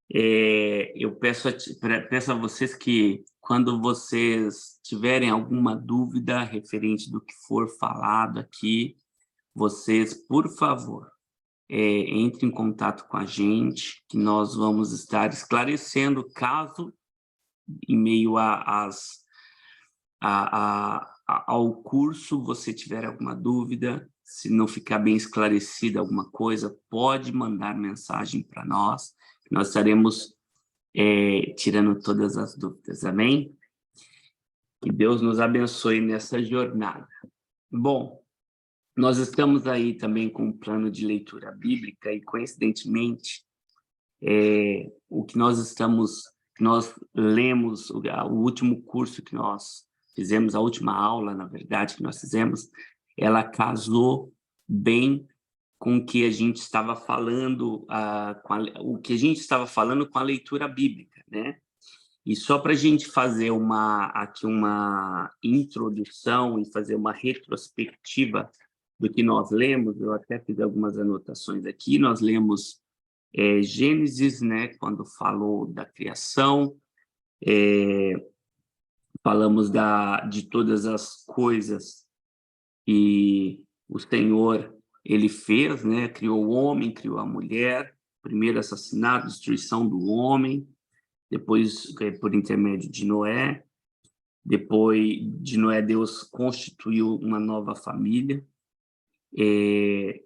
Eu peço a vocês que, quando vocês tiverem alguma dúvida referente do que for falado aqui, vocês, por favor, entrem em contato com a gente, que nós vamos estar esclarecendo, caso, em meio ao curso, você tiver alguma dúvida, se não ficar bem esclarecida alguma coisa, pode mandar mensagem para nós, que nós estaremos tirando todas as dúvidas, amém? Que Deus nos abençoe nessa jornada. Bom, nós estamos aí também com um plano de leitura bíblica e, coincidentemente, nós lemos, o último curso que nós fizemos, a última aula, na verdade, que nós fizemos, ela casou bem com o que a gente estava falando, o que a gente estava falando com a leitura bíblica, né? E só para a gente fazer aqui uma introdução e fazer uma retrospectiva do que nós lemos, eu até fiz algumas anotações aqui. Nós lemos Gênesis, né, quando falou da criação, falamos de todas as coisas que o Senhor ele fez, né, criou o homem, criou a mulher, primeiro assassinato, destruição do homem, depois por intermédio de Noé, depois de Noé Deus constituiu uma nova família.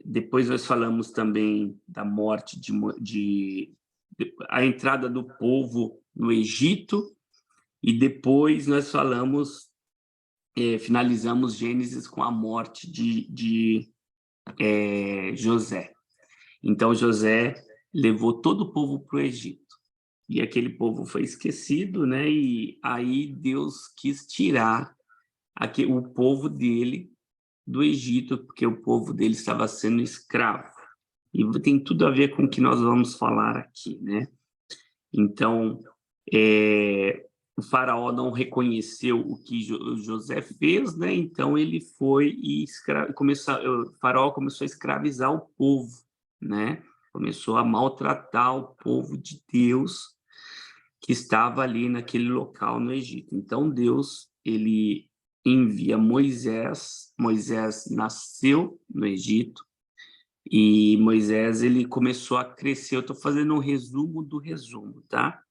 Depois nós falamos também da morte a entrada do povo no Egito, e depois nós finalizamos Gênesis com a morte de José. Então José levou todo o povo para o Egito, e aquele povo foi esquecido, né? E aí Deus quis tirar o povo dele do Egito, porque o povo dele estava sendo escravo. E tem tudo a ver com o que nós vamos falar aqui, né? Então, o faraó não reconheceu o que José fez, né? Então ele foi e o faraó começou a escravizar o povo, né? Começou a maltratar o povo de Deus que estava ali naquele local no Egito. Então Deus, ele envia Moisés. Moisés nasceu no Egito, e Moisés ele começou a crescer. Eu estou fazendo um resumo do resumo, tá?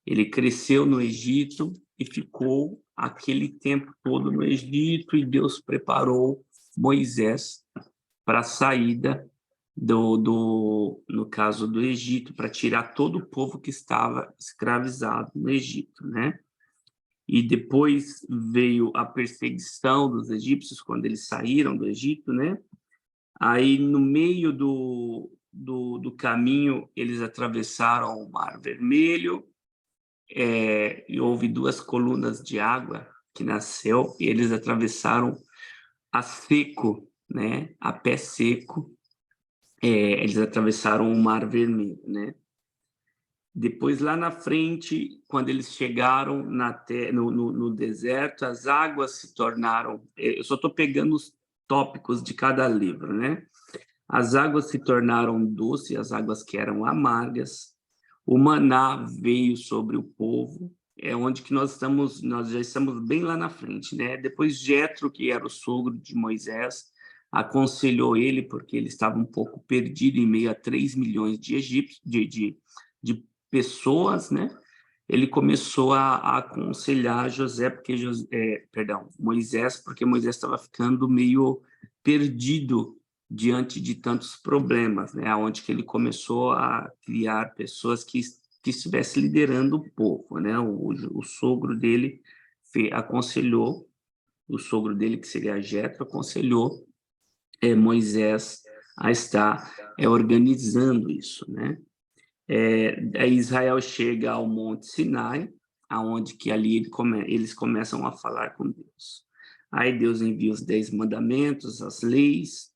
Ele cresceu no Egito e ficou aquele tempo todo no Egito, e Deus preparou Moisés para a saída no caso do Egito, para tirar todo o povo que estava escravizado no Egito, né? E depois veio a perseguição dos egípcios quando eles saíram do Egito, né? Aí, no meio do caminho, eles atravessaram o Mar Vermelho, e houve duas colunas de água que nasceu, e eles atravessaram a seco, né? A pé seco, eles atravessaram o Mar Vermelho, né? Depois, lá na frente, quando eles chegaram no deserto, as águas se tornaram... Eu só estou pegando os tópicos de cada livro, né? As águas se tornaram doces, as águas que eram amargas. O maná veio sobre o povo, onde que nós já estamos bem lá na frente, né? Depois Jetro, que era o sogro de Moisés, aconselhou ele, porque ele estava um pouco perdido em meio a 3 milhões de egípcios, de pessoas, né? Ele começou a aconselhar Moisés, porque Moisés estava ficando meio perdido diante de tantos problemas, né? Onde que ele começou a criar pessoas que estivessem liderando o povo, né? O sogro dele aconselhou, o sogro dele, que seria Jetro, aconselhou Moisés a estar organizando isso, né? Aí Israel chega ao Monte Sinai, aonde que ali eles começam a falar com Deus. Aí Deus envia os 10 mandamentos, as leis,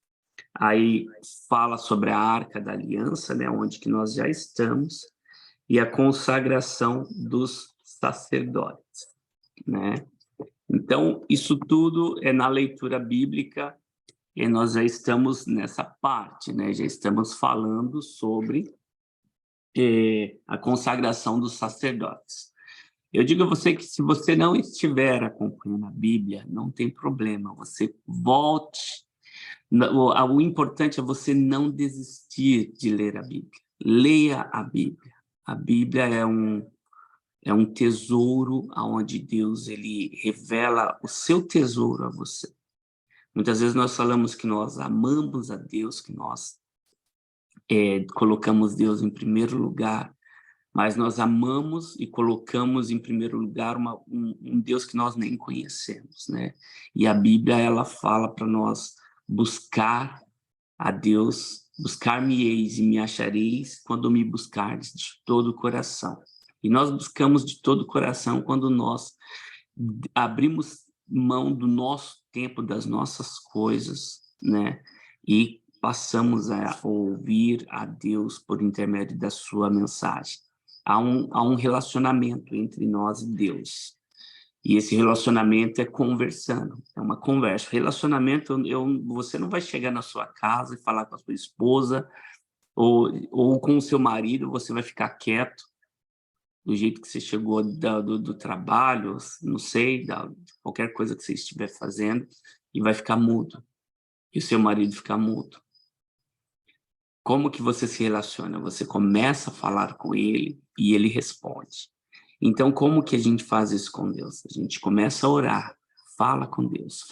aí fala sobre a Arca da Aliança, né, onde que nós já estamos, e a consagração dos sacerdotes, né? Então, isso tudo é na leitura bíblica, e nós já estamos nessa parte, né? Já estamos falando sobre a consagração dos sacerdotes. Eu digo a você que se você não estiver acompanhando a Bíblia, não tem problema, você volte. O importante é você não desistir de ler a Bíblia. Leia a Bíblia. A Bíblia é um tesouro onde Deus ele revela o seu tesouro a você. Muitas vezes nós falamos que nós amamos a Deus, que nós colocamos Deus em primeiro lugar, mas nós amamos e colocamos em primeiro lugar um Deus que nós nem conhecemos, né? E a Bíblia, ela fala para nós buscar a Deus, buscar-me-eis e me achareis quando me buscardes de todo o coração. E nós buscamos de todo o coração quando nós abrimos mão do nosso tempo, das nossas coisas, né? E passamos a ouvir a Deus por intermédio da sua mensagem. Há um relacionamento entre nós e Deus. E esse relacionamento é conversando, é uma conversa. Relacionamento, você não vai chegar na sua casa e falar com a sua esposa ou com o seu marido, você vai ficar quieto do jeito que você chegou do trabalho, não sei, de qualquer coisa que você estiver fazendo, e vai ficar mudo. E o seu marido ficar mudo. Como que você se relaciona? Você começa a falar com ele e ele responde. Então, como que a gente faz isso com Deus? A gente começa a orar, fala com Deus,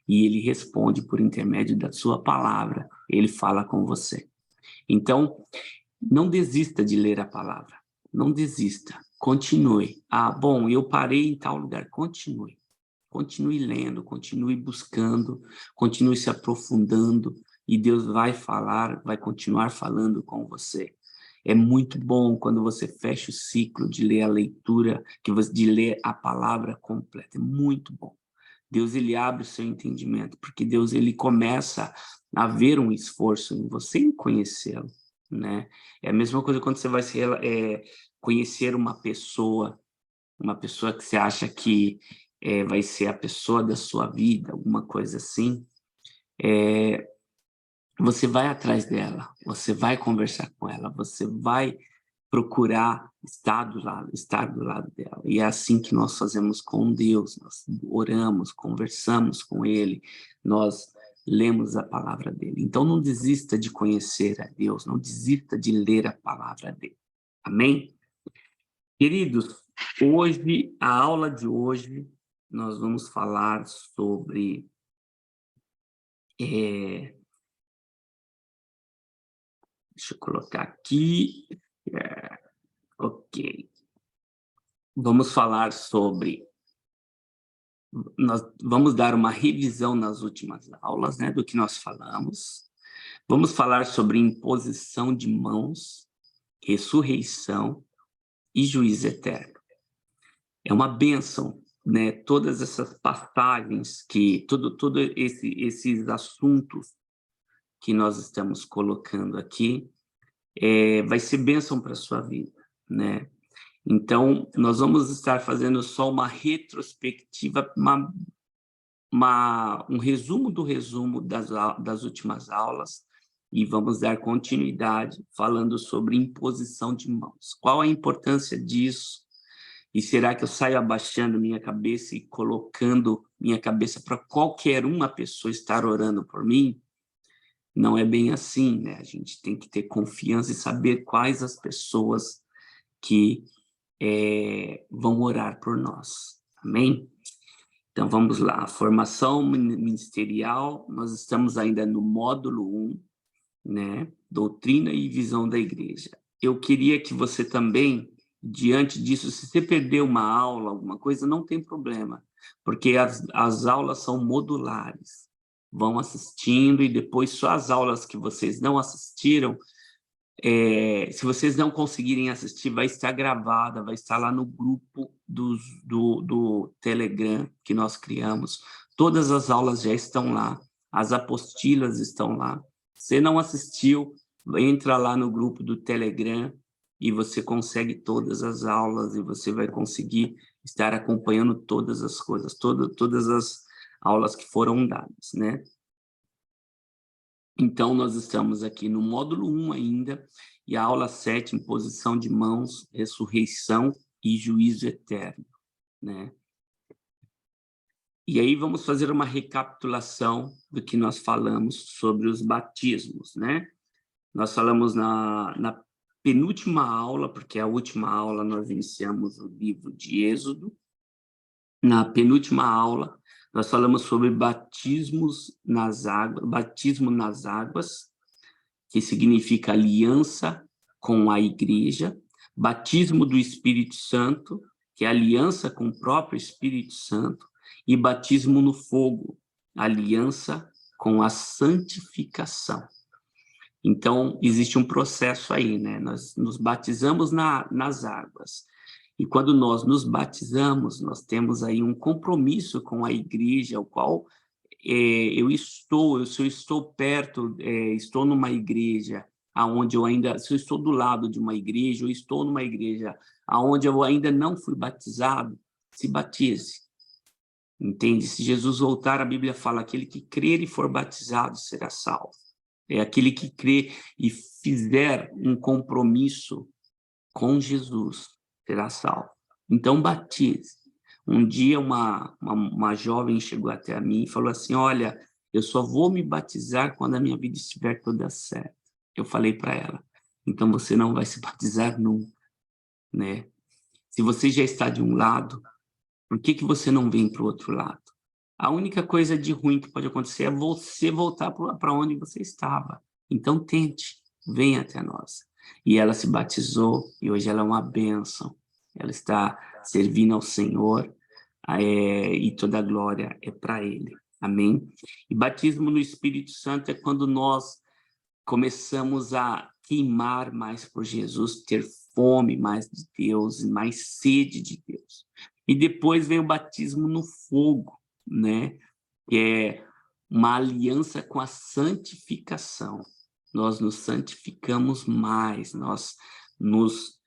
e ele responde por intermédio da sua palavra, ele fala com você. Então, não desista de ler a palavra, não desista, continue. Ah, bom, eu parei em tal lugar, continue. Continue lendo, continue buscando, continue se aprofundando, e Deus vai falar, vai continuar falando com você. É muito bom quando você fecha o ciclo de ler a leitura, de ler a palavra completa. É muito bom. Deus, ele abre o seu entendimento, porque Deus, ele começa a ver um esforço em você em conhecê-lo, né? É a mesma coisa quando você vai conhecer uma pessoa que você acha que vai ser a pessoa da sua vida, alguma coisa assim. Você vai atrás dela, você vai conversar com ela, você vai procurar estar do lado dela. E é assim que nós fazemos com Deus, nós oramos, conversamos com Ele, nós lemos a palavra dEle. Então não desista de conhecer a Deus, não desista de ler a palavra dEle. Amém? Queridos, hoje, a aula de hoje, nós vamos falar sobre deixa eu colocar aqui. Ok. Vamos falar sobre... Nós vamos dar uma revisão nas últimas aulas, né, do que nós falamos. Vamos falar sobre imposição de mãos, ressurreição e juízo eterno. É uma bênção, né? Todas essas passagens, todo esses assuntos que nós estamos colocando aqui, vai ser bênção para a sua vida, né? Então, nós vamos estar fazendo só uma retrospectiva, um resumo do resumo das últimas aulas, e vamos dar continuidade falando sobre imposição de mãos. Qual a importância disso? E será que eu saio abaixando minha cabeça e colocando minha cabeça para qualquer uma pessoa estar orando por mim? Não é bem assim, né? A gente tem que ter confiança e saber quais as pessoas que vão orar por nós. Amém? Então, vamos lá. Formação ministerial, nós estamos ainda no módulo 1, né? Doutrina e visão da igreja. Eu queria que você também, diante disso, se você perdeu uma aula, alguma coisa, não tem problema, porque as aulas são modulares. Vão assistindo e depois só as aulas que vocês não assistiram, se vocês não conseguirem assistir, vai estar gravada, vai estar lá no grupo do Telegram que nós criamos. Todas as aulas já estão lá, as apostilas estão lá. Se não assistiu, entra lá no grupo do Telegram e você consegue todas as aulas e você vai conseguir estar acompanhando todas as coisas, todas as aulas que foram dadas, né? Então, nós estamos aqui no módulo 1 ainda, e a aula 7, imposição de mãos, ressurreição e juízo eterno, né? E aí vamos fazer uma recapitulação do que nós falamos sobre os batismos, né? Nós falamos na penúltima aula, porque a última aula nós iniciamos o livro de Êxodo. Na penúltima aula, nós falamos sobre batismos nas águas, batismo nas águas, que significa aliança com a igreja, batismo do Espírito Santo, que é aliança com o próprio Espírito Santo, e batismo no fogo, aliança com a santificação. Então, existe um processo aí, né? Nós nos batizamos nas águas. E quando nós nos batizamos, nós temos aí um compromisso com a igreja, o qual se eu estou perto, estou numa igreja aonde eu ainda, se eu estou do lado de uma igreja, ou estou numa igreja aonde eu ainda não fui batizado, se batize. Entende? Se Jesus voltar, a Bíblia fala, aquele que crer e for batizado será salvo. É aquele que crê e fizer um compromisso com Jesus será salvo. Então, batize. Um dia, uma jovem chegou até mim e falou assim, olha, eu só vou me batizar quando a minha vida estiver toda certa. Eu falei para ela, então você não vai se batizar nunca, né? Se você já está de um lado, por que você não vem para o outro lado? A única coisa de ruim que pode acontecer é você voltar para onde você estava. Então, tente, venha até nós. E ela se batizou, e hoje ela é uma bênção. Ela está servindo ao Senhor, e toda a glória é para Ele. Amém? E batismo no Espírito Santo é quando nós começamos a queimar mais por Jesus, ter fome mais de Deus, mais sede de Deus. E depois vem o batismo no fogo, né? Que é uma aliança com a santificação. Nós nos santificamos mais, nós nos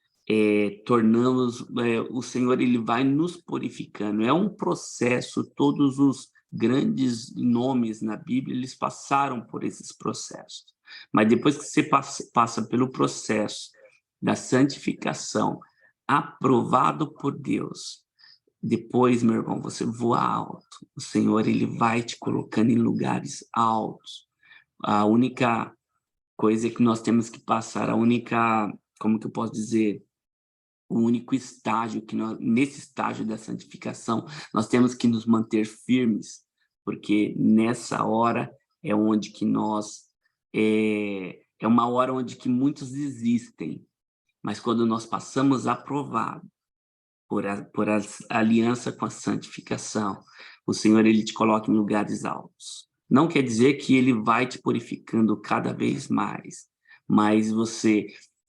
tornamos, o Senhor ele vai nos purificando. É um processo, todos os grandes nomes na Bíblia, eles passaram por esses processos. Mas depois que você passa pelo processo da santificação, aprovado por Deus, depois, meu irmão, você voa alto. O Senhor, ele vai te colocando em lugares altos. A única coisa que nós temos que passar, como que eu posso dizer? O único estágio que nesse estágio da santificação, nós temos que nos manter firmes, porque nessa hora é onde que é uma hora onde que muitos desistem, mas quando nós passamos aprovado, por a aliança com a santificação, o Senhor ele te coloca em lugares altos. Não quer dizer que ele vai te purificando cada vez mais, mas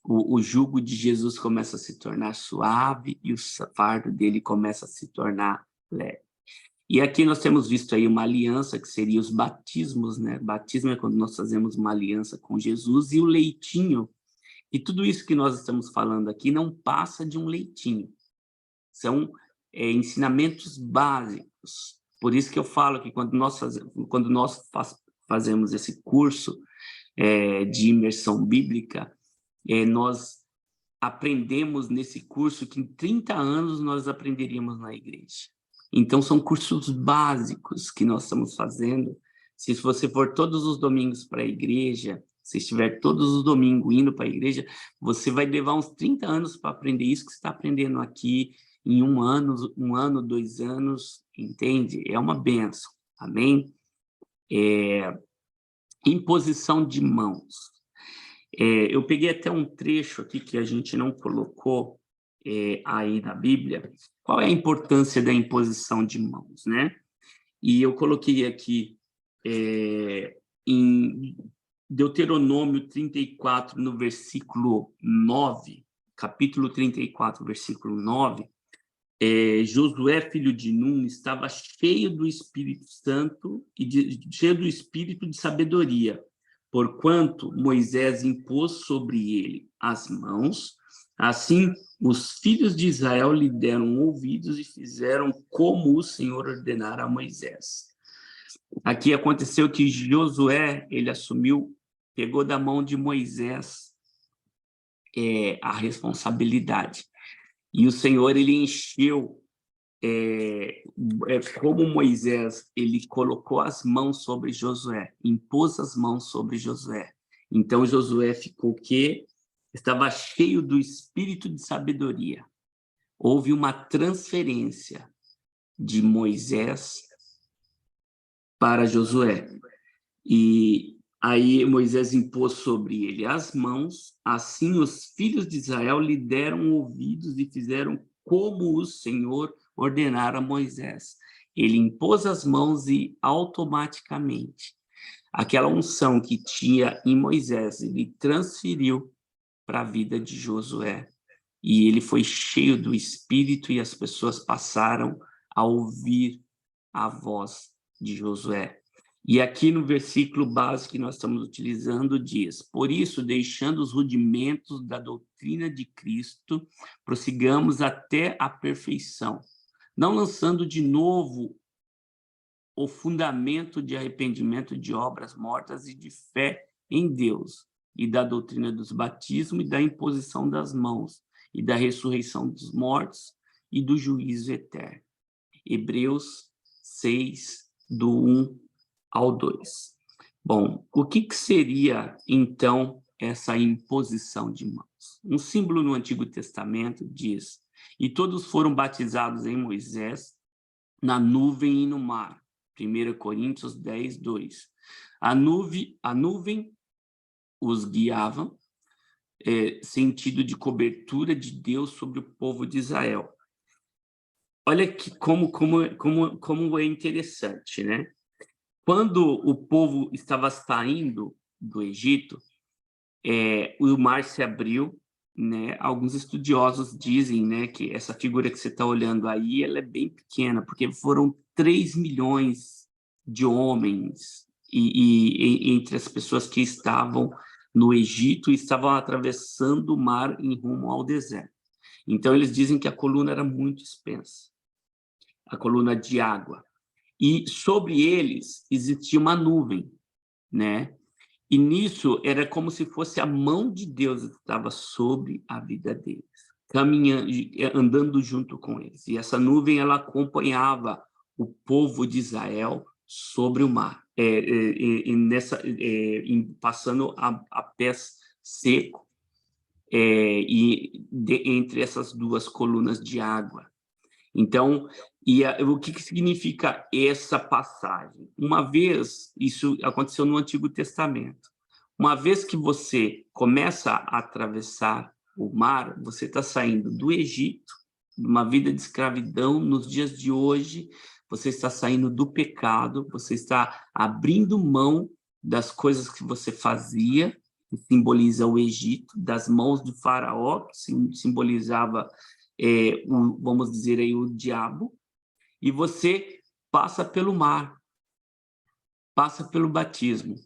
o jugo de Jesus começa a se tornar suave e o fardo dele começa a se tornar leve. E aqui nós temos visto aí uma aliança, que seria os batismos, né? Batismo é quando nós fazemos uma aliança com Jesus, e o leitinho, e tudo isso que nós estamos falando aqui não passa de um leitinho. São ensinamentos básicos. Por isso que eu falo que quando nós fazemos esse curso de imersão bíblica, nós aprendemos nesse curso que em 30 anos nós aprenderíamos na igreja. Então, são cursos básicos que nós estamos fazendo. Se você for todos os domingos para a igreja, se estiver todos os domingos indo para a igreja, você vai levar uns 30 anos para aprender isso que você está aprendendo aqui em um ano, 2 anos, entende? É uma bênção, amém? Imposição de mãos. Eu peguei até um trecho aqui que a gente não colocou aí na Bíblia. Qual é a importância da imposição de mãos, né? E eu coloquei aqui em Deuteronômio 34, no versículo 9, capítulo 34, versículo 9, Josué, filho de Num, estava cheio do Espírito Santo e cheio do Espírito de sabedoria, porquanto Moisés impôs sobre ele as mãos. Assim, os filhos de Israel lhe deram ouvidos e fizeram como o Senhor ordenara a Moisés. Aqui aconteceu que Josué, ele assumiu, pegou da mão de Moisés a responsabilidade. E o Senhor, ele encheu, como Moisés, ele colocou as mãos sobre Josué, impôs as mãos sobre Josué. Então, Josué ficou que estava cheio do espírito de sabedoria. Houve uma transferência de Moisés para Josué. E aí Moisés impôs sobre ele as mãos, assim os filhos de Israel lhe deram ouvidos e fizeram como o Senhor ordenara a Moisés. Ele impôs as mãos e automaticamente aquela unção que tinha em Moisés, ele transferiu para a vida de Josué. E ele foi cheio do Espírito e as pessoas passaram a ouvir a voz de Josué. E aqui no versículo básico que nós estamos utilizando diz: por isso, deixando os rudimentos da doutrina de Cristo, prossigamos até a perfeição, não lançando de novo o fundamento de arrependimento de obras mortas e de fé em Deus, e da doutrina dos batismos e da imposição das mãos, e da ressurreição dos mortos e do juízo eterno. Hebreus 6, do 1 ao 2. Bom, o que seria, então, essa imposição de mãos? Um símbolo no Antigo Testamento diz: e todos foram batizados em Moisés, na nuvem e no mar. 1 Coríntios 10, 2. A nuvem os guiava, sentido de cobertura de Deus sobre o povo de Israel. Olha que como é interessante, né? Quando o povo estava saindo do Egito, o mar se abriu, né? Alguns estudiosos dizem, né, que essa figura que você está olhando aí, ela é bem pequena, porque foram 3 milhões de homens entre as pessoas que estavam no Egito e estavam atravessando o mar em rumo ao deserto. Então, eles dizem que a coluna era muito espessa, a coluna de água. E sobre eles existia uma nuvem, né? E nisso era como se fosse a mão de Deus que estava sobre a vida deles, caminhando, andando junto com eles. E essa nuvem, ela acompanhava o povo de Israel sobre o mar, passando a pés seco, entre essas duas colunas de água. Então, o que significa essa passagem? Uma vez, isso aconteceu no Antigo Testamento, uma vez que você começa a atravessar o mar, você está saindo do Egito, de uma vida de escravidão nos dias de hoje, você está saindo do pecado, você está abrindo mão das coisas que você fazia, que simboliza o Egito, das mãos de Faraó, que simbolizava vamos dizer aí, o diabo, e você passa pelo mar, passa pelo batismo,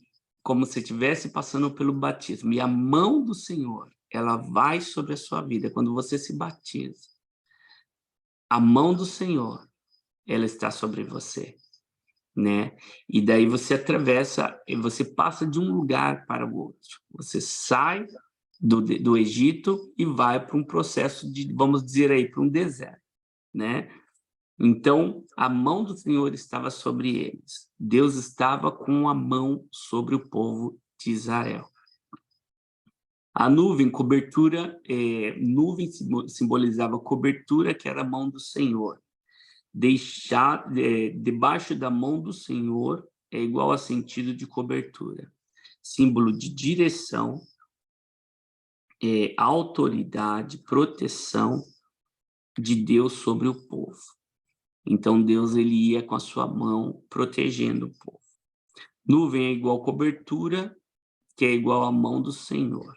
como se estivesse passando pelo batismo, e a mão do Senhor, ela vai sobre a sua vida, quando você se batiza, a mão do Senhor, ela está sobre você, né? E daí você atravessa, e você passa de um lugar para o outro, você sai do Egito e vai para um processo de, vamos dizer aí, para um deserto, né? Então, a mão do Senhor estava sobre eles. Deus estava com a mão sobre o povo de Israel. A nuvem, cobertura, nuvem simbolizava cobertura, que era a mão do Senhor. Debaixo da mão do Senhor é igual a sentido de cobertura. Símbolo de direção, autoridade, proteção de Deus sobre o povo. Então, Deus, ele ia com a sua mão protegendo o povo. Nuvem é igual cobertura, que é igual à mão do Senhor.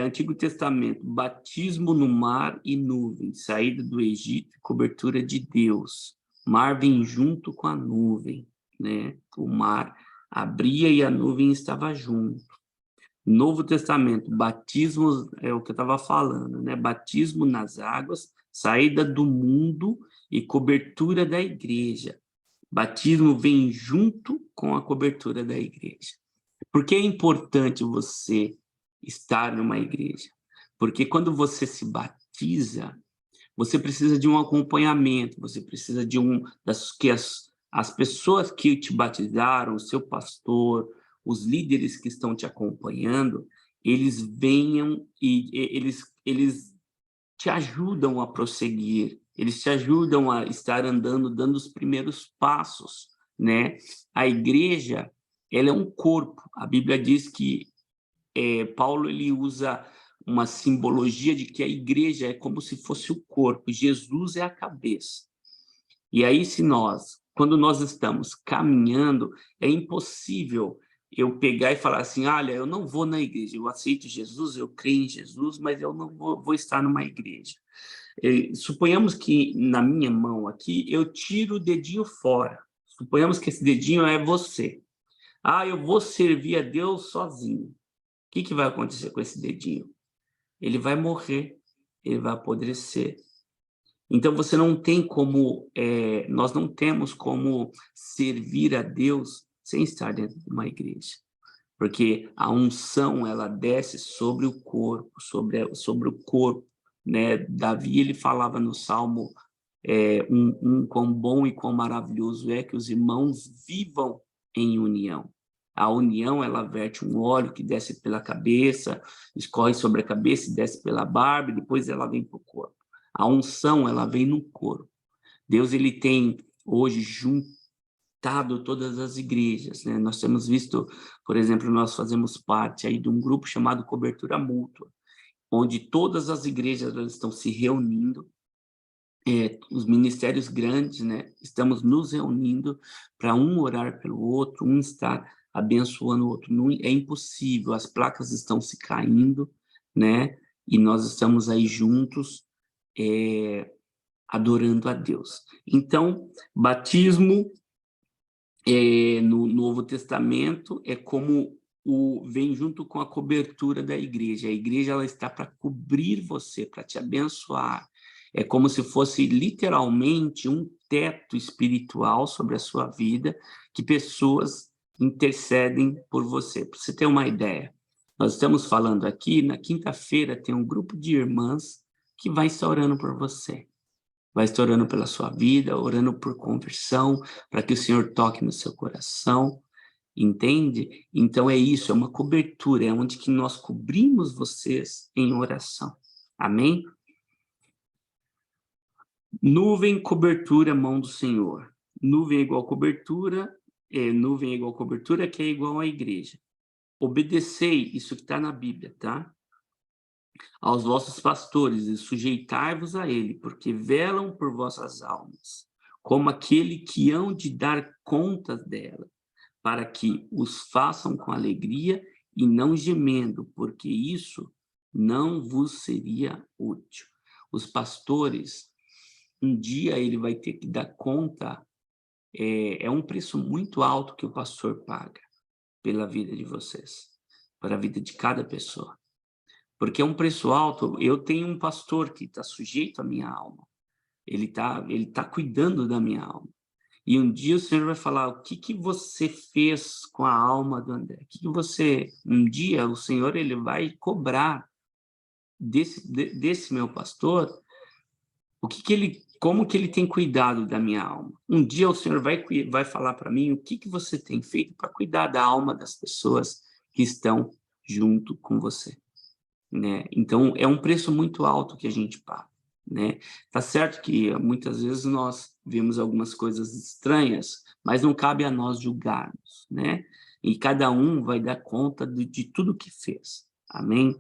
Antigo Testamento, batismo no mar e nuvem, saída do Egito, cobertura de Deus. Mar vem junto com a nuvem, né? O mar abria e a nuvem estava junto. Novo Testamento, batismo, é o que eu estava falando, né? Batismo nas águas, saída do mundo e cobertura da igreja. Batismo vem junto com a cobertura da igreja. Por que é importante você estar numa igreja. Porque quando você se batiza, você precisa de um acompanhamento, você precisa de que as pessoas que te batizaram, o seu pastor, os líderes que estão te acompanhando, eles venham eles te ajudam a prosseguir, eles te ajudam a estar andando, dando os primeiros passos, né? A igreja, ela é um corpo. A Bíblia diz que Paulo ele usa uma simbologia de que a igreja é como se fosse o corpo, Jesus é a cabeça. E aí, quando nós estamos caminhando, é impossível eu pegar e falar assim, olha, eu não vou na igreja, eu aceito Jesus, eu creio em Jesus, mas eu não vou estar numa igreja. Suponhamos que na minha mão aqui, eu tiro o dedinho fora. Suponhamos que esse dedinho é você. Ah, eu vou servir a Deus sozinho. O que vai acontecer com esse dedinho? Ele vai morrer, ele vai apodrecer. Então, você não tem como, nós não temos como servir a Deus sem estar dentro de uma igreja, porque a unção, ela desce sobre o corpo, sobre o corpo, né? Davi, ele falava no Salmo quão bom e quão maravilhoso é que os irmãos vivam em união. A união, ela verte um óleo que desce pela cabeça, escorre sobre a cabeça e desce pela barba, e depois ela vem para o corpo. A unção, ela vem no corpo. Deus, ele tem hoje juntado todas as igrejas, né? Nós temos visto, por exemplo, nós fazemos parte aí de um grupo chamado Cobertura Mútua, onde todas as igrejas estão se reunindo, os ministérios grandes, né? Estamos nos reunindo para um orar pelo outro, um estar abençoando o outro. Não, é impossível, as placas estão se caindo, né? E nós estamos aí juntos, adorando a Deus. Então, batismo no Novo Testamento é como vem junto com a cobertura da igreja. A igreja, ela está para cobrir você, para te abençoar. É como se fosse literalmente um teto espiritual sobre a sua vida, que pessoas intercedem por você. Para você ter uma ideia, nós estamos falando aqui, na quinta-feira tem um grupo de irmãs que vai estar orando por você. Vai estar orando pela sua vida, orando por conversão, para que o Senhor toque no seu coração, entende? Então é isso, é uma cobertura, é onde que nós cobrimos vocês em oração. Amém? Nuvem, cobertura, mão do Senhor. Nuvem é igual cobertura, nuvem é igual cobertura, que é igual à igreja. Obedecei, isso que está na Bíblia, tá? Aos vossos pastores e sujeitai-vos a ele, porque velam por vossas almas, como aquele que hão de dar conta dela, para que os façam com alegria e não gemendo, porque isso não vos seria útil. Os pastores, um dia ele vai ter que dar conta, é um preço muito alto que o pastor paga pela vida de vocês, para a vida de cada pessoa. Porque é um preço alto. Eu tenho um pastor que está sujeito à minha alma. Ele tá cuidando da minha alma. E um dia o Senhor vai falar, o que você fez com a alma do André? Um dia o Senhor ele vai cobrar desse meu pastor, como que ele tem cuidado da minha alma. Um dia o Senhor vai falar para mim o que você tem feito para cuidar da alma das pessoas que estão junto com você. Né? Então, é um preço muito alto que a gente paga, né? Tá certo que muitas vezes nós vemos algumas coisas estranhas, mas não cabe a nós julgarmos, né? E cada um vai dar conta de tudo que fez, amém?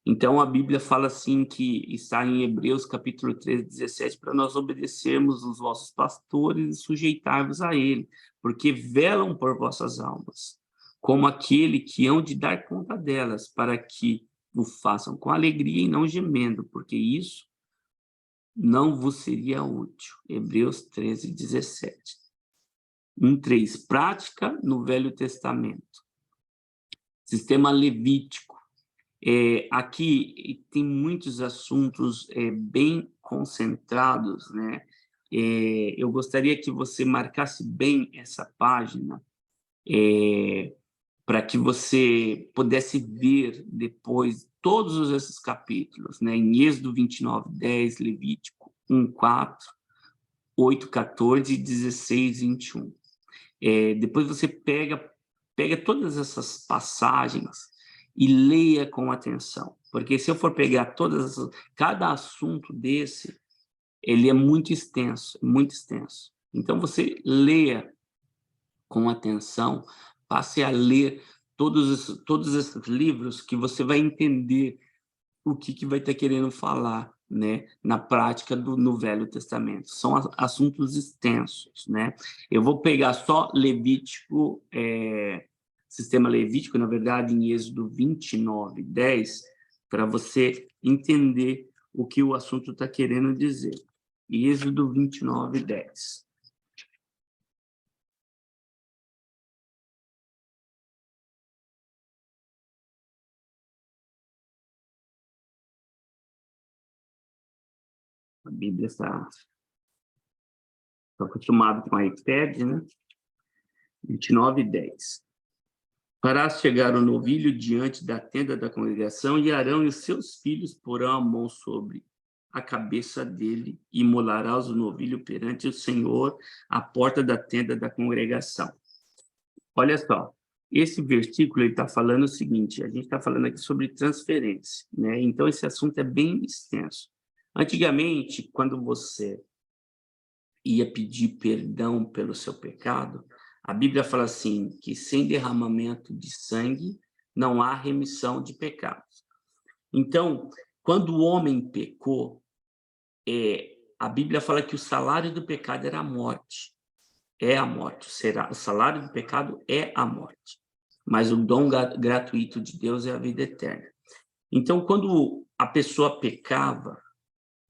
Então, a Bíblia fala assim, que está em Hebreus capítulo 13, 17, para nós obedecermos os vossos pastores e sujeitar-vos a ele, porque velam por vossas almas, como aquele que hão de dar conta delas, para que o façam com alegria e não gemendo, porque isso não vos seria útil. Hebreus 13, 17. 1:3. Prática no Velho Testamento. Sistema levítico. Aqui tem muitos assuntos bem concentrados, né? Eu gostaria que você marcasse bem essa página, para que você pudesse ver depois todos esses capítulos, né? Em Êxodo 29, 10, Levítico 1, 4, 8, 14 e 16, 21. Depois você pega todas essas passagens e leia com atenção, porque se eu for pegar cada assunto desse, ele é muito extenso, muito extenso. Então você leia com atenção, passe a ler todos esses livros, que você vai entender o que vai estar querendo falar, né, na prática no Velho Testamento. São assuntos extensos, né? Eu vou pegar só Levítico, sistema levítico, na verdade, em Êxodo 29, 10, para você entender o que o assunto está querendo dizer. Êxodo 29, 10. A Bíblia está acostumado com a iPad, né? 29, 10. Farás chegar o novilho diante da tenda da congregação, e Arão e os seus filhos porão a mão sobre a cabeça dele, e imolarás o novilho perante o Senhor à porta da tenda da congregação. Olha só, esse versículo está falando o seguinte: a gente está falando aqui sobre transferência, né? Então esse assunto é bem extenso. Antigamente, quando você ia pedir perdão pelo seu pecado, a Bíblia fala assim, que sem derramamento de sangue não há remissão de pecados. Então, quando o homem pecou, a Bíblia fala que o salário do pecado era a morte. É a morte. O salário do pecado é a morte. Mas o dom gratuito de Deus é a vida eterna. Então, quando a pessoa pecava,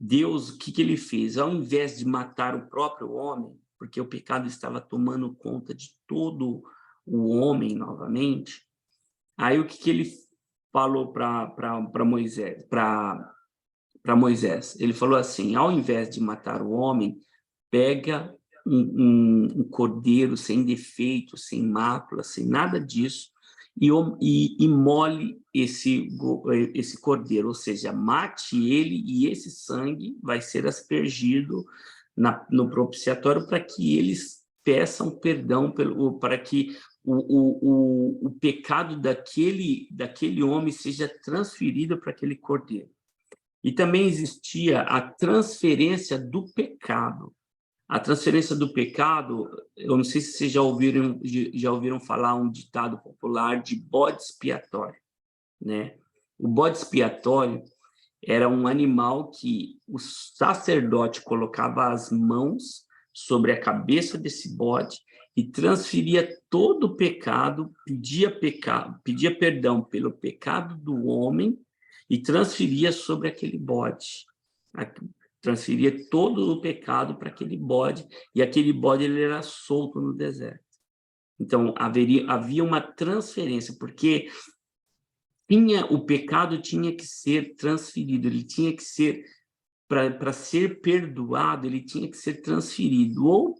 Deus, o que ele fez? Ao invés de matar o próprio homem, porque o pecado estava tomando conta de todo o homem novamente, aí o que ele falou para Moisés? Moisés, ele falou assim: ao invés de matar o homem, pega um cordeiro sem defeito, sem mácula, sem nada disso, e mole esse cordeiro, ou seja, mate ele, e esse sangue vai ser aspergido no propiciatório, para que eles peçam perdão, para que o pecado daquele homem seja transferido para aquele cordeiro. E também existia a transferência do pecado. A transferência do pecado, eu não sei se vocês já ouviram falar um ditado popular de bode expiatório, né? O bode expiatório era um animal que o sacerdote colocava as mãos sobre a cabeça desse bode e transferia todo o pecado, pedia perdão pelo pecado do homem e transferia sobre aquele bode. Transferia todo o pecado para aquele bode, e aquele bode ele era solto no deserto. Então, havia uma transferência, porque o pecado tinha que ser transferido, ele tinha que ser, para ser perdoado, ele tinha que ser transferido, ou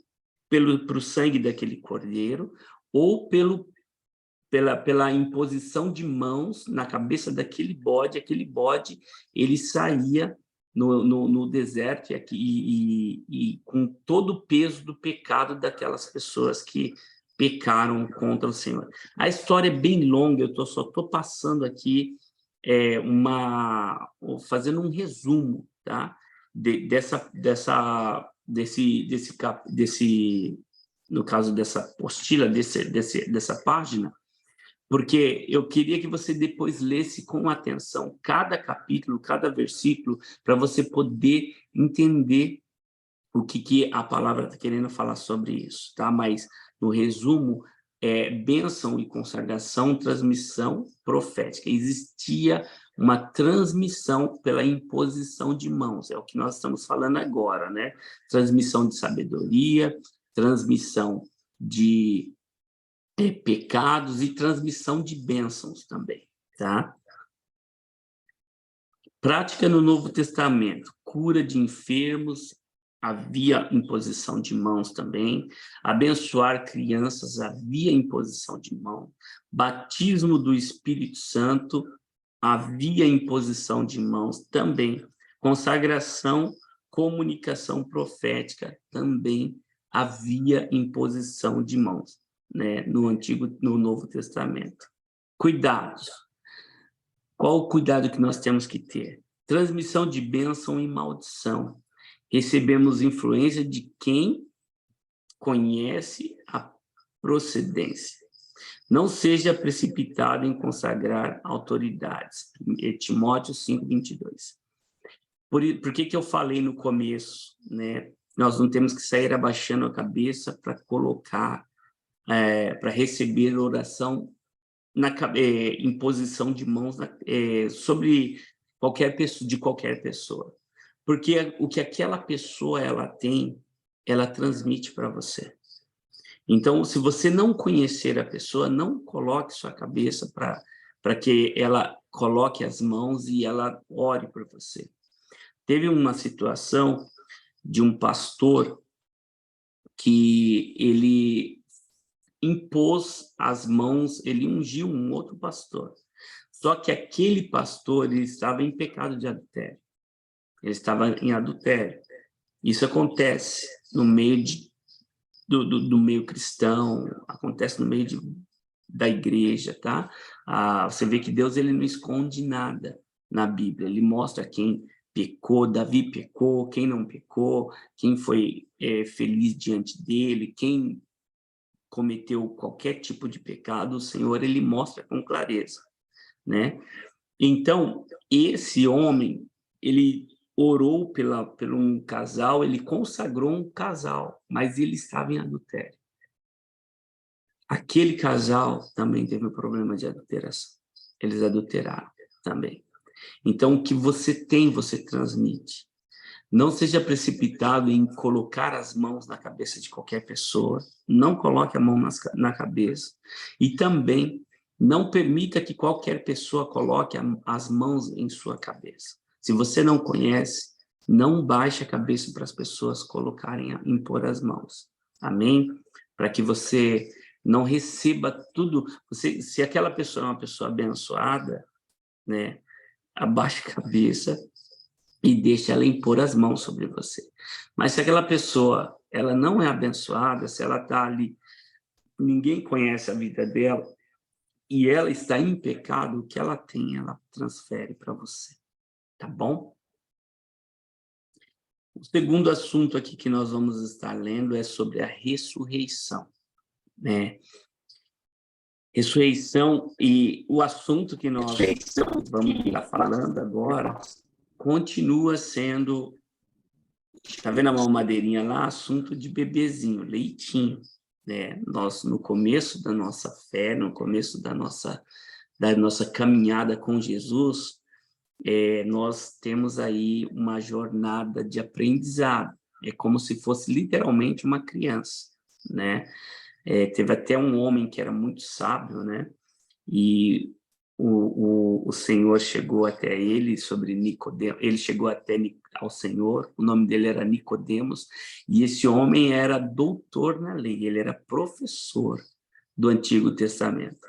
para o sangue daquele cordeiro, ou pela imposição de mãos na cabeça daquele bode. Aquele bode ele saía no deserto e com todo o peso do pecado daquelas pessoas que pecaram contra o Senhor. A história é bem longa, só estou passando aqui fazendo um resumo, tá? No caso dessa apostila, dessa página, porque eu queria que você depois lesse com atenção cada capítulo, cada versículo, para você poder entender o que a palavra está querendo falar sobre isso, tá? Mas, no resumo, bênção e consagração, transmissão profética. Existia uma transmissão pela imposição de mãos, é o que nós estamos falando agora, né? Transmissão de sabedoria, transmissão de pecados e transmissão de bênçãos também, tá? Prática no Novo Testamento: cura de enfermos, havia imposição de mãos também. Abençoar crianças, havia imposição de mão. Batismo do Espírito Santo, havia imposição de mãos também. Consagração, comunicação profética, também havia imposição de mãos, né, no Novo Testamento. Cuidados. Qual o cuidado que nós temos que ter? Transmissão de bênção e maldição. Recebemos influência de quem conhece a procedência. Não seja precipitado em consagrar autoridades. Timóteo 5:22. Por que eu falei no começo, né? Nós não temos que sair abaixando a cabeça para colocar, para receber oração imposição de mãos sobre qualquer pessoa, de qualquer pessoa. Porque o que aquela pessoa ela tem, ela transmite para você. Então, se você não conhecer a pessoa, não coloque sua cabeça para que ela coloque as mãos e ela ore por você. Teve uma situação de um pastor que ele impôs as mãos, ele ungiu um outro pastor. Só que aquele pastor ele estava em pecado de adultério. Ele estava em adultério. Isso acontece no meio do meio cristão, acontece no meio da igreja, tá? Você vê que Deus ele não esconde nada na Bíblia. Ele mostra quem pecou, Davi pecou, quem não pecou, quem foi feliz diante dele, quem cometeu qualquer tipo de pecado, o Senhor ele mostra com clareza, né? Então, esse homem, ele orou por um casal, ele consagrou um casal, mas ele estava em adultério. Aquele casal também teve um problema de adulteração. Eles adulteraram também. Então, o que você tem, você transmite. Não seja precipitado em colocar as mãos na cabeça de qualquer pessoa. Não coloque a mão na cabeça. E também não permita que qualquer pessoa coloque as mãos em sua cabeça. Se você não conhece, não baixe a cabeça para as pessoas impor as mãos. Amém? Para que você não receba tudo. Se aquela pessoa é uma pessoa abençoada, né? Abaixe a cabeça e deixe ela impor as mãos sobre você. Mas se aquela pessoa ela não é abençoada, se ela está ali, ninguém conhece a vida dela, e ela está em pecado, o que ela tem, ela transfere para você. Tá bom? O segundo assunto aqui que nós vamos estar lendo é sobre a ressurreição, né? Ressurreição, e o assunto que nós vamos estar falando agora continua sendo, tá vendo a mamadeirinha lá? Assunto de bebezinho, leitinho, né? Nós, no começo da nossa fé, no começo da nossa caminhada com Jesus, nós temos aí uma jornada de aprendizado. É como se fosse literalmente uma criança, né? Teve até um homem que era muito sábio, né? E o Senhor chegou até ele sobre Nicodemos, ele chegou até ao Senhor, o nome dele era Nicodemos, e esse homem era doutor na lei, ele era professor do Antigo Testamento.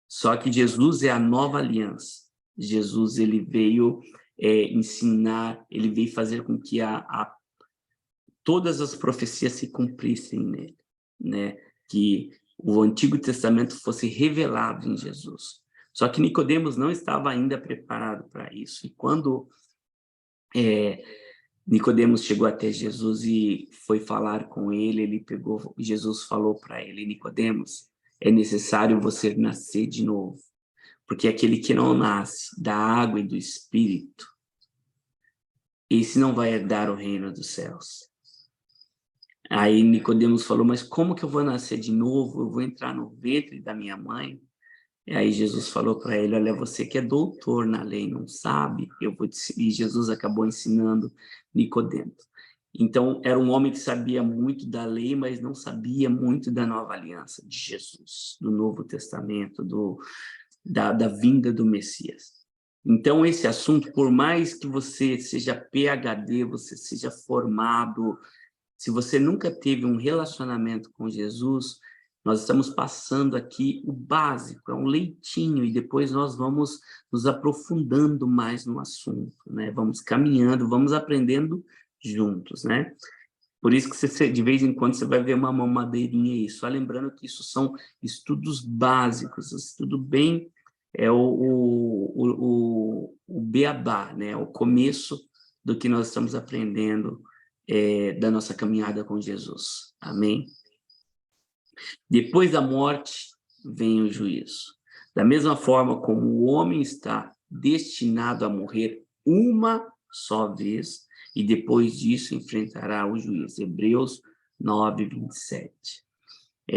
Só que Jesus é a nova aliança. Jesus ele veio ensinar, ele veio fazer com que todas as profecias se cumprissem nele, né? Que o Antigo Testamento fosse revelado em Jesus. Só que Nicodemos não estava ainda preparado para isso. E quando Nicodemos chegou até Jesus e foi falar com ele, Jesus falou para ele: Nicodemos, é necessário você nascer de novo, porque aquele que não nasce da água e do Espírito, esse não vai herdar o reino dos céus. Aí Nicodemos falou: mas como que eu vou nascer de novo? Eu vou entrar no ventre da minha mãe? E aí Jesus falou para ele: olha, você que é doutor na lei, não sabe? E Jesus acabou ensinando Nicodemos. Então, era um homem que sabia muito da lei, mas não sabia muito da nova aliança de Jesus, do Novo Testamento, da vinda do Messias. Então, esse assunto, por mais que você seja PhD, você seja formado, se você nunca teve um relacionamento com Jesus, nós estamos passando aqui o básico, é um leitinho, e depois nós vamos nos aprofundando mais no assunto, né? Vamos caminhando, vamos aprendendo juntos, né? Por isso que você, de vez em quando você vai ver uma mamadeirinha aí, só lembrando que isso são estudos básicos, estudo bem, é o beabá, né? O começo do que nós estamos aprendendo da nossa caminhada com Jesus. Amém? Depois da morte vem o juízo. Da mesma forma como o homem está destinado a morrer uma só vez, e depois disso enfrentará o juízo. Hebreus 9, 27.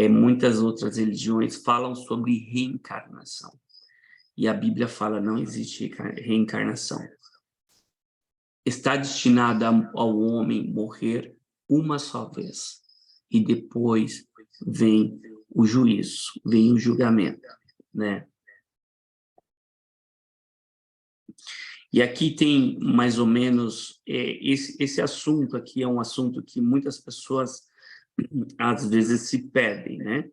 Muitas outras religiões falam sobre reencarnação. E a Bíblia fala, não existe reencarnação. Está destinado ao homem morrer uma só vez. E depois vem o juízo, vem o julgamento, né? E aqui tem mais ou menos, esse assunto aqui é um assunto que muitas pessoas às vezes se perdem, né?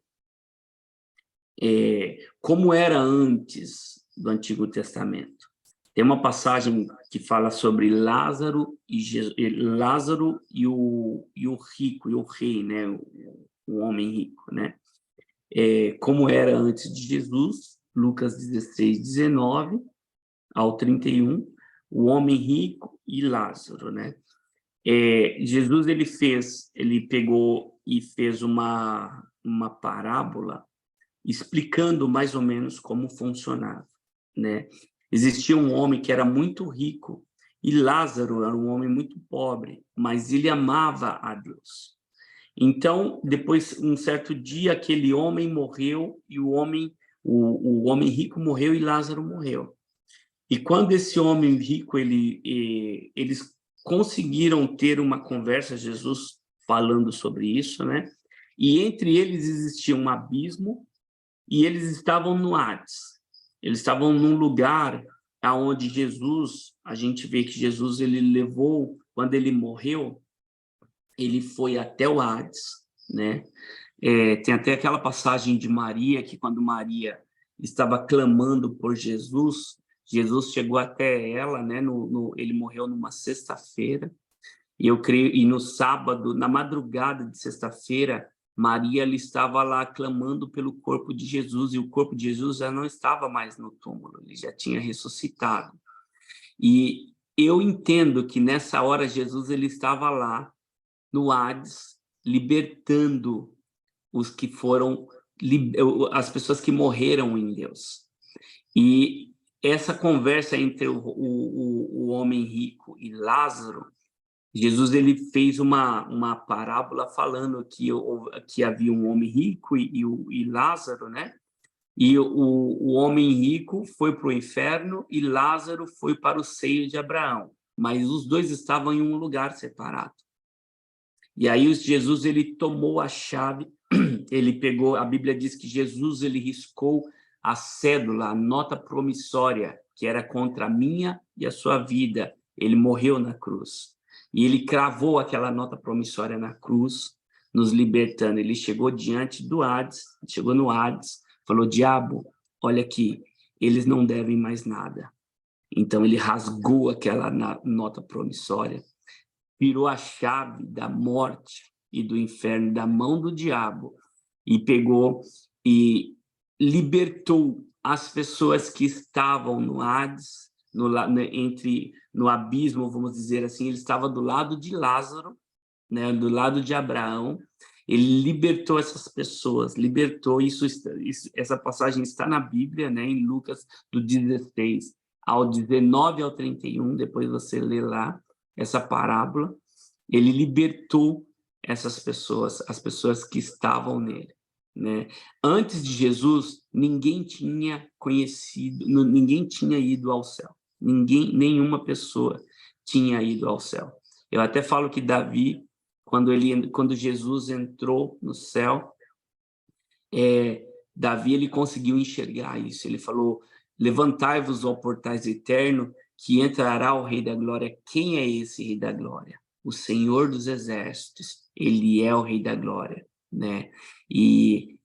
Como era antes do Antigo Testamento. Tem uma passagem que fala sobre Lázaro e o rico, e o rei, né? O homem rico, né? Como era antes de Jesus, Lucas 16, 19 ao 31, o homem rico e Lázaro, né? Jesus, ele pegou e fez uma parábola explicando mais ou menos como funcionava, né? Existia um homem que era muito rico e Lázaro era um homem muito pobre, mas ele amava a Deus. Então, depois, um certo dia, aquele homem morreu e o homem rico morreu e Lázaro morreu. E quando esse homem rico, eles conseguiram ter uma conversa, Jesus falando sobre isso, né? E entre eles existia um abismo e eles estavam no Hades. Eles estavam num lugar aonde Jesus, a gente vê que Jesus, ele levou, quando ele morreu, ele foi até o Hades, né? Tem até aquela passagem de Maria, que quando Maria estava clamando por Jesus, Jesus chegou até ela, né? Ele morreu numa sexta-feira, e eu creio, e no sábado, na madrugada de sexta-feira, Maria ela estava lá clamando pelo corpo de Jesus, e o corpo de Jesus já não estava mais no túmulo, ele já tinha ressuscitado. E eu entendo que nessa hora Jesus ele estava lá no Hades, libertando os que foram, as pessoas que morreram em Deus. E essa conversa entre o homem rico e Lázaro, Jesus ele fez uma parábola falando que havia um homem rico e Lázaro, né? E o homem rico foi para o inferno e Lázaro foi para o seio de Abraão, mas os dois estavam em um lugar separado. E aí Jesus ele tomou a chave, ele pegou, a Bíblia diz que Jesus ele riscou a cédula, a nota promissória, que era contra a minha e a sua vida. Ele morreu na cruz. E ele cravou aquela nota promissória na cruz, nos libertando. Ele chegou diante do Hades, chegou no Hades, falou, diabo, olha aqui, eles não devem mais nada. Então ele rasgou aquela nota promissória, virou a chave da morte e do inferno da mão do diabo e pegou e libertou as pessoas que estavam no Hades, no abismo, vamos dizer assim. Ele estava do lado de Lázaro, né, do lado de Abraão. Ele libertou essas pessoas, libertou essa passagem está na Bíblia, né, em Lucas do 16 ao 19 ao 31, depois você lê lá essa parábola. Ele libertou essas pessoas, as pessoas que estavam nele, né? Antes de Jesus, ninguém tinha conhecido, ninguém tinha ido ao céu. Nenhuma pessoa tinha ido ao céu. Eu até falo que Davi, quando Jesus entrou no céu, Davi ele conseguiu enxergar isso. Ele falou, levantai-vos, ó portais eternos, que entrará o Rei da Glória. Quem é esse Rei da Glória? O Senhor dos Exércitos. Ele é o Rei da Glória, né? E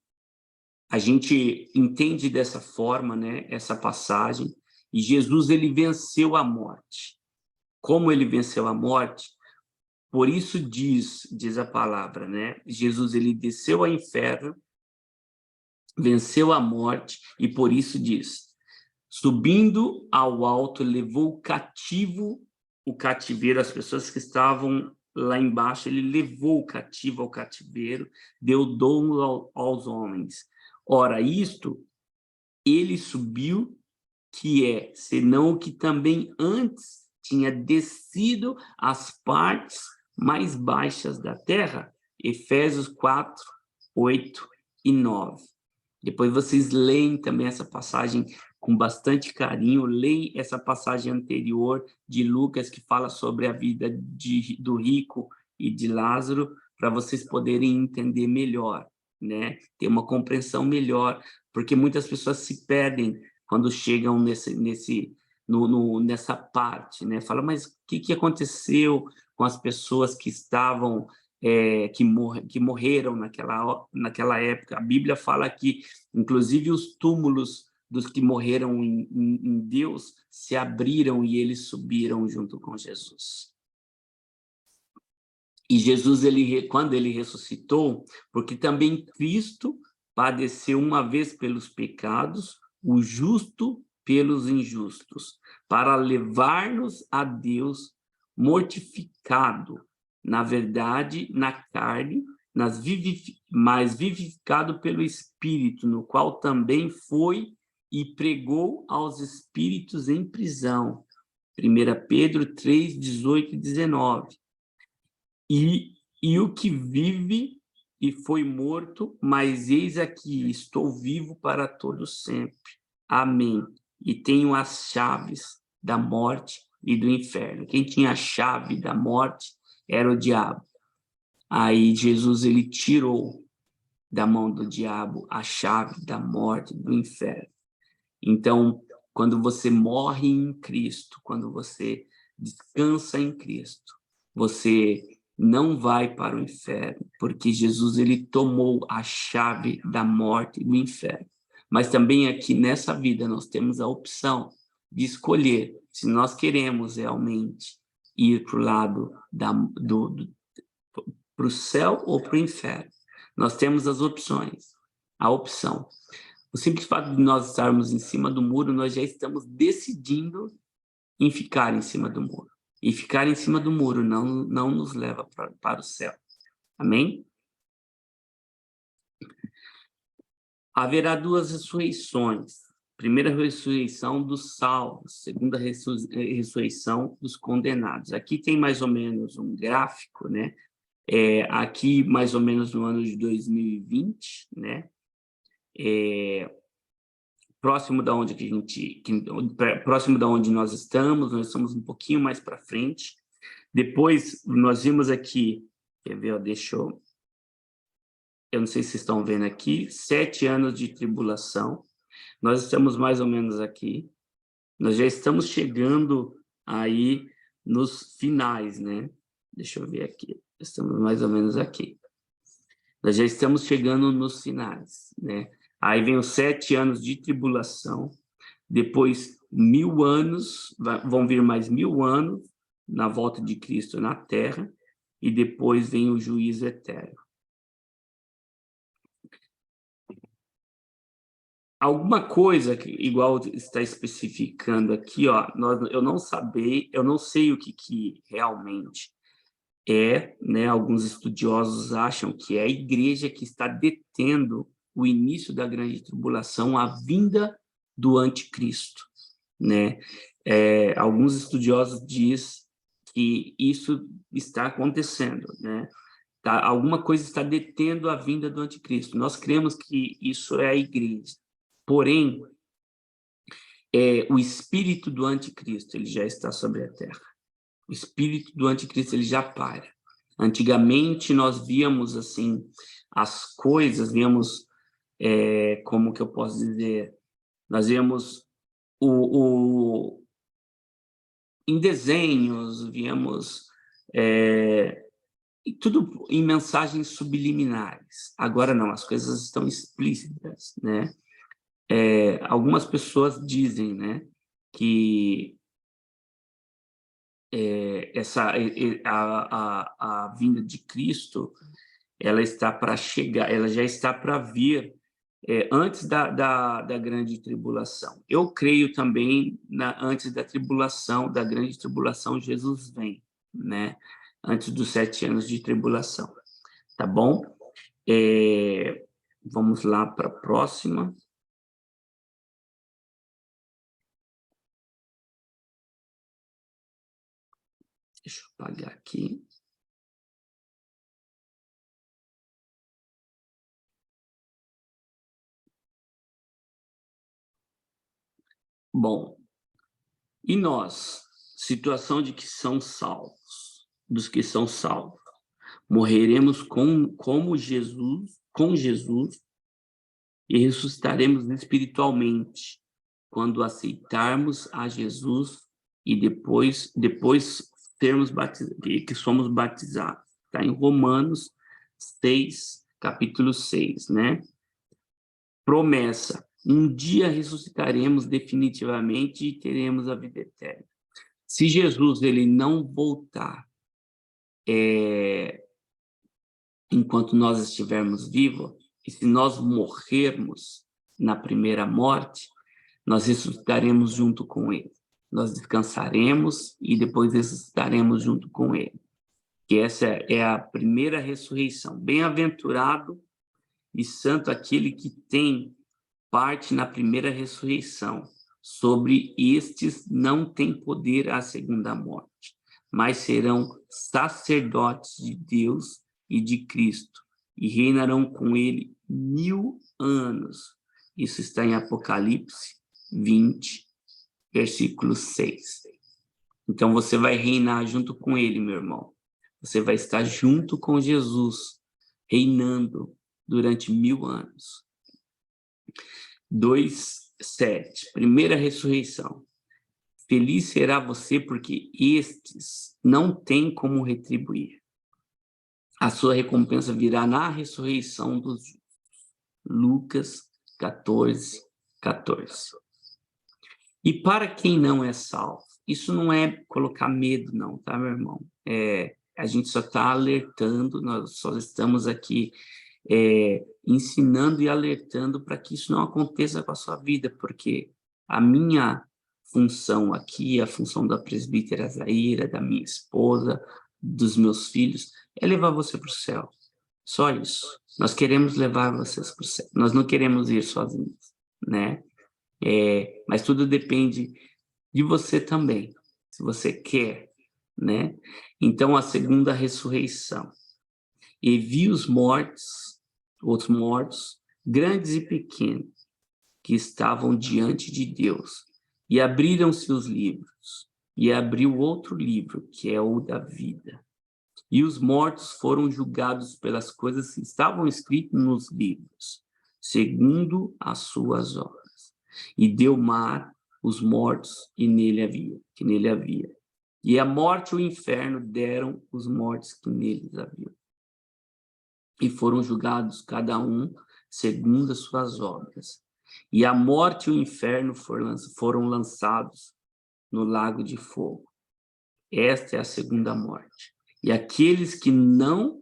a gente entende dessa forma, né, essa passagem, e Jesus, ele venceu a morte. Como ele venceu a morte? Por isso diz a palavra, né? Jesus, ele desceu ao inferno, venceu a morte, e por isso diz: subindo ao alto, levou cativo o cativeiro, as pessoas que estavam lá embaixo, ele levou o cativo ao cativeiro, deu dom aos homens. Ora, isto, ele subiu, que é, senão o que também antes tinha descido às partes mais baixas da terra. Efésios 4, 8 e 9. Depois vocês leem também essa passagem com bastante carinho, leem essa passagem anterior de Lucas, que fala sobre a vida do rico e de Lázaro, para vocês poderem entender melhor, né? Ter uma compreensão melhor, porque muitas pessoas se perdem quando chegam nessa parte, né? Fala, mas o que aconteceu com as pessoas que estavam que morreram naquela época? A Bíblia fala que, inclusive, os túmulos dos que morreram em Deus se abriram e eles subiram junto com Jesus. E Jesus, quando ele ressuscitou, porque também Cristo padeceu uma vez pelos pecados, o justo pelos injustos, para levar-nos a Deus mortificado, na verdade, na carne, mas vivificado pelo Espírito, no qual também foi e pregou aos espíritos em prisão. 1 Pedro 3, 18 e 19. E o que vive e foi morto, mas eis aqui, estou vivo para todo sempre. Amém. E tenho as chaves da morte e do inferno. Quem tinha a chave da morte era o diabo. Aí Jesus, ele tirou da mão do diabo a chave da morte e do inferno. Então, quando você morre em Cristo, quando você descansa em Cristo, você não vai para o inferno, porque Jesus, ele tomou a chave da morte e do inferno. Mas também aqui nessa vida nós temos a opção de escolher se nós queremos realmente ir para o lado para o céu ou para o inferno. Nós temos as opções, a opção. O simples fato de nós estarmos em cima do muro, nós já estamos decidindo em ficar em cima do muro. E ficar em cima do muro não nos leva para o céu. Amém? Haverá duas ressurreições. Primeira ressurreição dos salvos, segunda ressurreição dos condenados. Aqui tem mais ou menos um gráfico, né? Aqui, mais ou menos no ano de 2020, né? Próximo da onde próximo da onde nós estamos um pouquinho mais para frente. Depois, nós vimos aqui, quer ver, eu não sei se vocês estão vendo aqui, 7 anos de tribulação. Nós estamos mais ou menos aqui. Nós já estamos chegando aí nos finais, né? Deixa eu ver aqui. Estamos mais ou menos aqui. Nós já estamos chegando nos finais, né? Aí vem os 7 anos de tribulação. Depois, 1000 anos, vão vir mais 1000 anos na volta de Cristo na Terra. E depois vem o juízo eterno. Alguma coisa que, igual está especificando aqui, ó, eu não sei o que realmente é, né? Alguns estudiosos acham que é a igreja que está detendo o início da grande tribulação, a vinda do anticristo, né? Alguns estudiosos dizem que isso está acontecendo, né? Alguma coisa está detendo a vinda do anticristo. Nós cremos que isso é a igreja. Porém, o espírito do anticristo, ele já está sobre a terra. O espírito do anticristo, ele já para. Antigamente, nós víamos, assim, as coisas, víamos, como que eu posso dizer, nós víamos em desenhos, víamos e tudo em mensagens subliminares. Agora não, as coisas estão explícitas, né? Algumas pessoas dizem, né, que a vinda de Cristo, ela está para chegar, ela já está para vir antes da grande tribulação. Eu creio também antes da tribulação, da grande tribulação, Jesus vem, né? Antes dos 7 anos de tribulação, tá bom? Vamos lá para a próxima. Deixa eu apagar aqui. Bom, e nós, situação de que são salvos, dos que são salvos, morreremos com Jesus e ressuscitaremos espiritualmente quando aceitarmos a Jesus e depois termos que somos batizados. Está em Romanos 6, capítulo 6, né? Promessa: um dia ressuscitaremos definitivamente e teremos a vida eterna. Se Jesus ele não voltar enquanto nós estivermos vivos, e se nós morrermos na primeira morte, nós ressuscitaremos junto com ele. Nós descansaremos e depois ressuscitaremos junto com ele. Que essa é a primeira ressurreição. Bem-aventurado e santo aquele que tem parte na primeira ressurreição. Sobre estes não tem poder a segunda morte, mas serão sacerdotes de Deus e de Cristo, e reinarão com ele 1000 anos. Isso está em Apocalipse 20, versículo 6. Então, você vai reinar junto com ele, meu irmão. Você vai estar junto com Jesus, reinando durante 1000 anos. 2:7, primeira ressurreição. Feliz será você, porque estes não têm como retribuir. A sua recompensa virá na ressurreição dos justos. Lucas 14, 14. E para quem não é salvo, isso não é colocar medo, não, tá, meu irmão? A gente só está alertando, nós só estamos aqui ensinando e alertando para que isso não aconteça com a sua vida, porque a minha função aqui, a função da presbítera Zaira, da minha esposa, dos meus filhos, é levar você para o céu. Só isso. Nós queremos levar vocês para o céu. Nós não queremos ir sozinhos, né? Mas tudo depende de você também, se você quer, né? Então, a segunda ressurreição. E vi os mortos, outros mortos, grandes e pequenos, que estavam diante de Deus, e abriram-se os livros, e abriu outro livro, que é o da vida. E os mortos foram julgados pelas coisas que estavam escritas nos livros, segundo as suas obras. E deu mar os mortos que nele havia. E a morte e o inferno deram os mortos que neles haviam. E foram julgados cada um segundo as suas obras. E a morte e o inferno foram lançados no lago de fogo. Esta é a segunda morte. E aqueles que não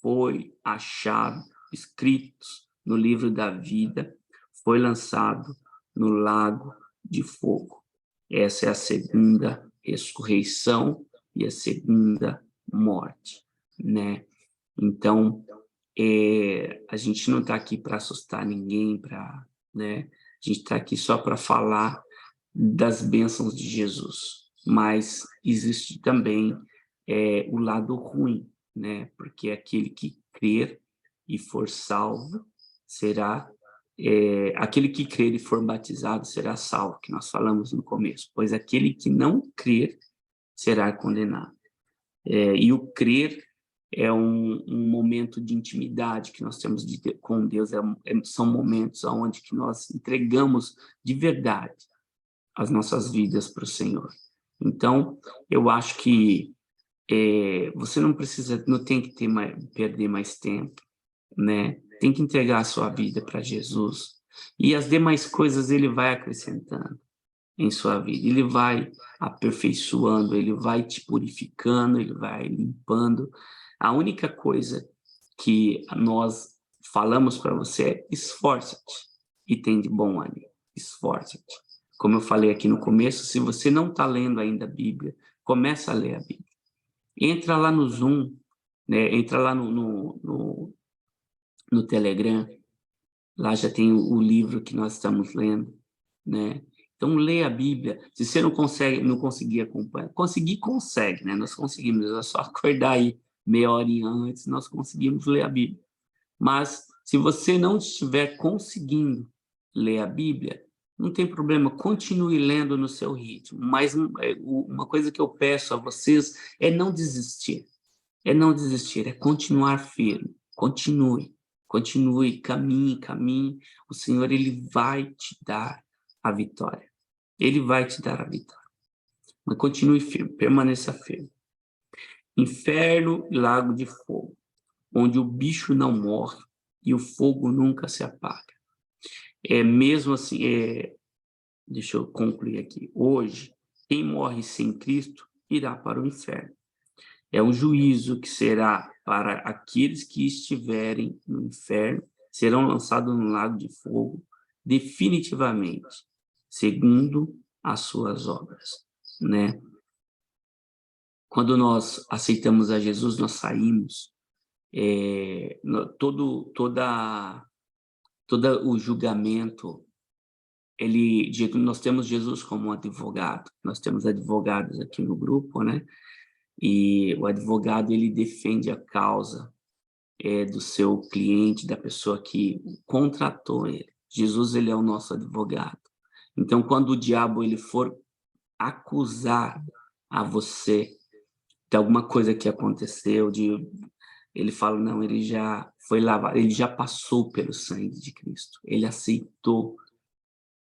foi achado escritos no livro da vida foi lançado no lago de fogo. Essa é a segunda ressurreição e a segunda morte, né? Então, a gente não está aqui para assustar ninguém, né? A gente está aqui só para falar das bênçãos de Jesus. Mas existe também o lado ruim, né? Porque aquele que crer e for salvo será... aquele que crer e for batizado será salvo, que nós falamos no começo, pois aquele que não crer será condenado. E o crer é um momento de intimidade que nós temos com Deus, são momentos onde que nós entregamos de verdade as nossas vidas para o Senhor. Então, eu acho que você não tem que perder mais tempo, né? Tem que entregar a sua vida para Jesus. E as demais coisas ele vai acrescentando em sua vida. Ele vai aperfeiçoando, ele vai te purificando, ele vai limpando. A única coisa que nós falamos para você é: esforça-te e tem de bom ânimo. Esforça-te. Como eu falei aqui no começo, se você não está lendo ainda a Bíblia, começa a ler a Bíblia. Entra lá no Zoom, né? Entra lá no Telegram, lá já tem o livro que nós estamos lendo, né? Então, lê a Bíblia. Se você não conseguir acompanhar, consegue, né? Nós conseguimos, é só acordar aí meia horinha antes, nós conseguimos ler a Bíblia. Mas, se você não estiver conseguindo ler a Bíblia, não tem problema, continue lendo no seu ritmo. Mas uma coisa que eu peço a vocês é não desistir. É continuar firme. Continue, caminhe. O Senhor, ele vai te dar a vitória. Ele vai te dar a vitória. Mas continue firme, permaneça firme. Inferno e lago de fogo, onde o bicho não morre e o fogo nunca se apaga. Mesmo assim, deixa eu concluir aqui. Hoje, quem morre sem Cristo irá para o inferno. É um juízo que será para aqueles que estiverem no inferno, serão lançados no lago de fogo, definitivamente, segundo as suas obras, né? Quando nós aceitamos a Jesus, nós saímos, todo o julgamento, nós temos Jesus como um advogado, nós temos advogados aqui no grupo, né? E o advogado, ele defende a causa do seu cliente, da pessoa que contratou ele. Jesus, ele é o nosso advogado. Então, quando o diabo ele for acusar a você de alguma coisa que aconteceu, ele fala: não, ele já foi lavado, ele já passou pelo sangue de Cristo, ele aceitou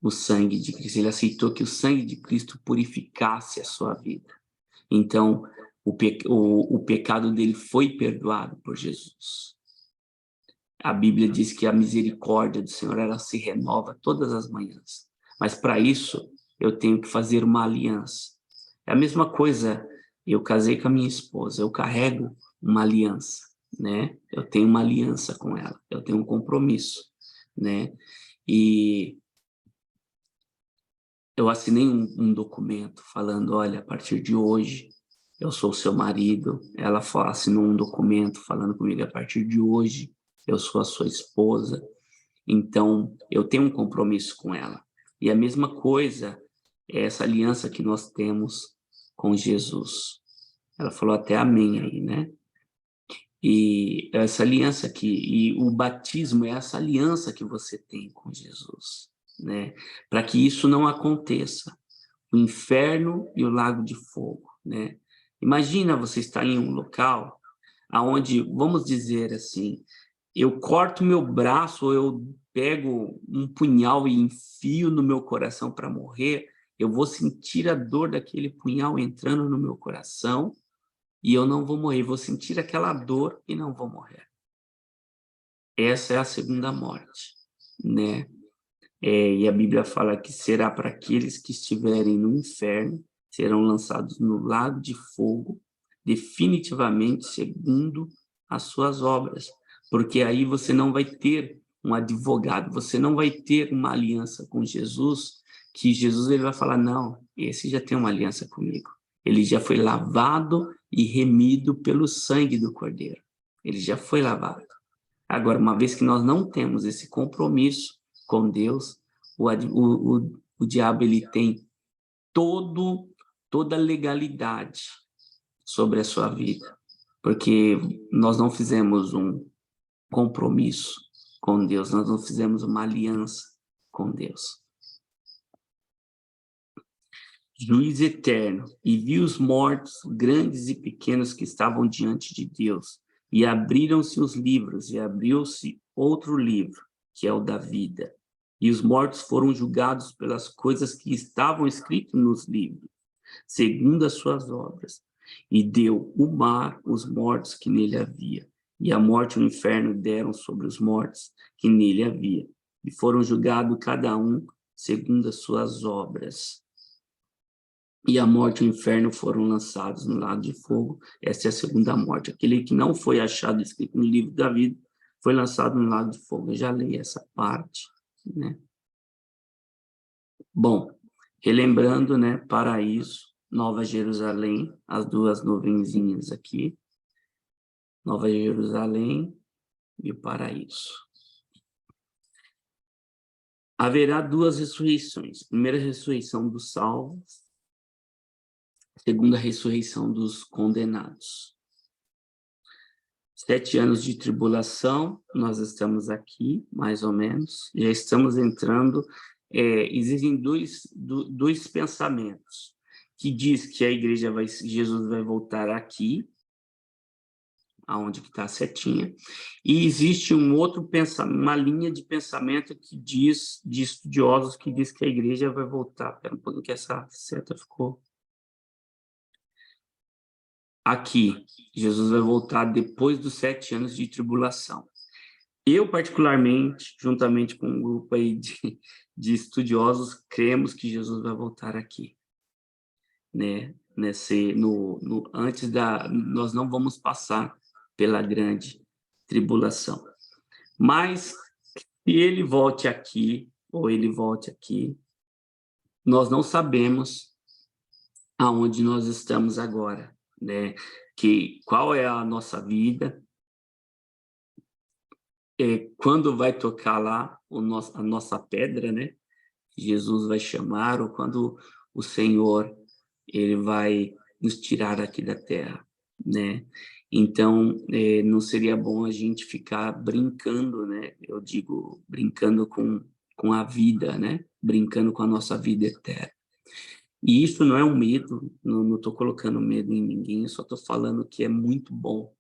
o sangue de Cristo, ele aceitou que o sangue de Cristo purificasse a sua vida. Então, o pecado dele foi perdoado por Jesus. A Bíblia diz que a misericórdia do Senhor, ela se renova todas as manhãs. Mas para isso, eu tenho que fazer uma aliança. É a mesma coisa, eu casei com a minha esposa, eu carrego uma aliança, né? Eu tenho uma aliança com ela, eu tenho um compromisso, né? E eu assinei um documento falando: olha, a partir de hoje, eu sou seu marido. Ela assinou um documento falando comigo: a partir de hoje, eu sou a sua esposa. Então, eu tenho um compromisso com ela. E a mesma coisa é essa aliança que nós temos com Jesus. Ela falou até amém aí, né? E essa aliança aqui, e o batismo é essa aliança que você tem com Jesus, né? Para que isso não aconteça. O inferno e o lago de fogo, né? Imagina você estar em um local aonde, vamos dizer assim, eu corto meu braço, ou eu pego um punhal e enfio no meu coração para morrer, eu vou sentir a dor daquele punhal entrando no meu coração e eu não vou morrer, vou sentir aquela dor e não vou morrer. Essa é a segunda morte, né? E a Bíblia fala que será para aqueles que estiverem no inferno, serão lançados no lago de fogo, definitivamente segundo as suas obras. Porque aí você não vai ter um advogado, você não vai ter uma aliança com Jesus, que Jesus ele vai falar: não, esse já tem uma aliança comigo. Ele já foi lavado e remido pelo sangue do Cordeiro. Ele já foi lavado. Agora, uma vez que nós não temos esse compromisso com Deus, o diabo ele tem toda a legalidade sobre a sua vida, porque nós não fizemos um compromisso com Deus, nós não fizemos uma aliança com Deus. Juiz eterno, e vi os mortos, grandes e pequenos, que estavam diante de Deus, e abriram-se os livros, e abriu-se outro livro, que é o da vida. e os mortos foram julgados pelas coisas que estavam escritas nos livros, segundo as suas obras. E deu o mar os mortos que nele havia, e a morte e o inferno deram sobre os mortos que nele havia, e foram julgados cada um segundo as suas obras. E a morte e o inferno foram lançados no lago de fogo. Essa é a segunda morte. Aquele que não foi achado escrito no livro da vida foi lançado no lago de fogo. Eu já li essa parte, né? Bom, relembrando, né, paraíso, Nova Jerusalém, as duas nuvenzinhas aqui, Nova Jerusalém e o paraíso. Haverá duas ressurreições. Primeira ressurreição dos salvos, segunda ressurreição dos condenados. 7 anos de tribulação, nós estamos aqui, mais ou menos, já estamos entrando, existem dois pensamentos, que diz que a igreja Jesus vai voltar aqui, aonde que está a setinha, e existe um outro pensamento, uma linha de pensamento que diz, de estudiosos, que diz que a igreja vai voltar. Espera um pouquinho que essa seta ficou... Aqui, Jesus vai voltar depois dos 7 anos de tribulação. Eu, particularmente, juntamente com um grupo aí de estudiosos, cremos que Jesus vai voltar aqui, né? Nós não vamos passar pela grande tribulação. Mas, se ele volte aqui, ou ele volte aqui, nós não sabemos aonde nós estamos agora, né? Qual é a nossa vida, quando vai tocar lá a nossa pedra, né? Jesus vai chamar, ou quando o Senhor ele vai nos tirar aqui da terra, né? Então, não seria bom a gente ficar brincando, né? Eu digo, brincando com a vida, né? Brincando com a nossa vida eterna. E isso não é um medo, não estou colocando medo em ninguém, eu só estou falando que é muito bom,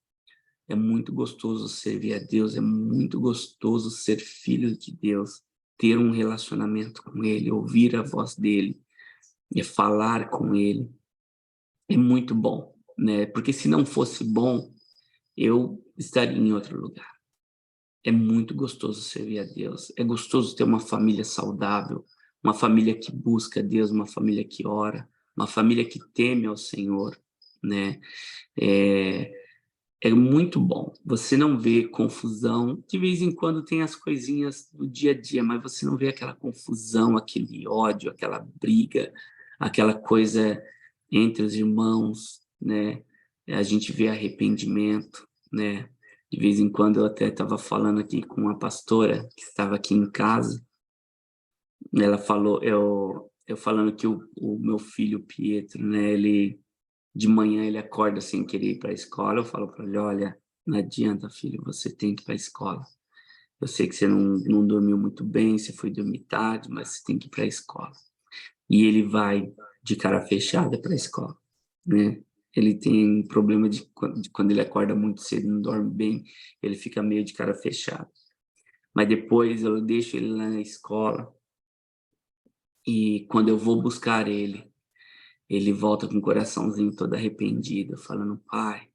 é muito gostoso servir a Deus, é muito gostoso ser filho de Deus, ter um relacionamento com Ele, ouvir a voz dEle, falar com Ele, é muito bom, né? Porque se não fosse bom, eu estaria em outro lugar. É muito gostoso servir a Deus, é gostoso ter uma família saudável, uma família que busca Deus, uma família que ora, uma família que teme ao Senhor, né? É muito bom. Você não vê confusão, de vez em quando tem as coisinhas do dia a dia, mas você não vê aquela confusão, aquele ódio, aquela briga, aquela coisa entre os irmãos, né? A gente vê arrependimento, né? De vez em quando eu até estava falando aqui com uma pastora que estava aqui em casa, ela falou, eu falando que o meu filho Pietro, né, de manhã ele acorda sem querer ir para a escola, eu falo para ele, olha, não adianta, filho, você tem que ir para a escola. Eu sei que você não dormiu muito bem, você foi dormir tarde, mas você tem que ir para a escola. E ele vai de cara fechada para a escola, né? Ele tem problema de quando ele acorda muito cedo, não dorme bem, ele fica meio de cara fechada. Mas depois eu deixo ele lá na escola e quando eu vou buscar ele volta com o coraçãozinho todo arrependido, falando, pai,